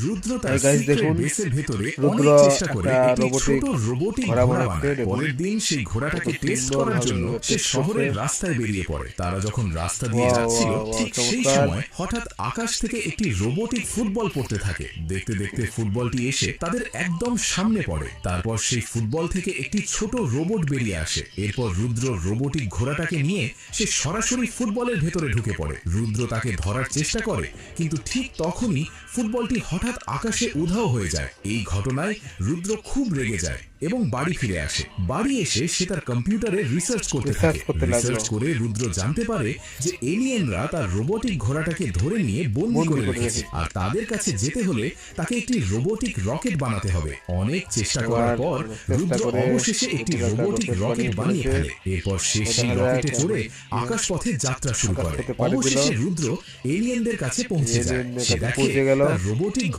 রুদ্র তার guys secret দেখুন, বেসের ভেতরে রুদ্র অনেক চেষ্টা করে একটা একটি রোবটিক ছোট রোবটিক ঘোড়া ঘোড়া বানাচ্ছে। বানায়। দেখুন পরের দিন সেই ঘোড়াটাকে কত টেস্ট করার সুন্দরভাবে জন্য সে টেস্ট শহরের করছে। রাস্তায় বেরিয়ে পড়ে। তারা যখন রাস্তা দিয়ে ওয়াও, যাচ্ছিল ওয়াও, ওয়াও, ঠিক সেই চমৎকার। সময় হঠাৎ আকাশ থেকে একটি রোবটিক ফুটবল পড়তে থাকে। দেখতে দেখতে ফুটবলটি এসে তাদের একদম সামনে পড়ে। তারপর সেই ফুটবল থেকে একটি ছোট রোবট বেরিয়ে আসে। এরপর রুদ্র রোবটিক ঘোড়াটাকে নিয়ে সে সরাসরি ফুটবলের ভেতরে ঢুকে পড়ে। রুদ্র তাকে ধরার চেষ্টা করে, কিন্তু ঠিক তখনই ফুটবলটি হঠাৎ আকাশে উধাও হয়ে যায়। এই ঘটনায় রুদ্র খুব রেগে যায় এবং বাড়ি ফিরে আসে। বাড়ি এসে সে তার কম্পিউটারে রিসার্চ করতে থাকে। রিসার্চ করে রুদ্র জানতে পারে যে এলিয়েনরা তার রোবটিক ঘোড়াটাকে ধরে নিয়ে বন্দী করে রেখেছে, আর তাদের কাছে যেতে হলে তাকে একটি রোবটিক রকেট বানাতে হবে। অনেক চেষ্টা করার পর রুদ্র অবশেষে একটি রোবটিক রকেট বানিয়ে ফেলে। এরপর সে সেই রকেটে চড়ে আকাশপথে যাত্রা শুরু করে। অবশেষে রুদ্র এলিয়েনদের কাছে পৌঁছে যায়। সে দেখে তার রোবটিক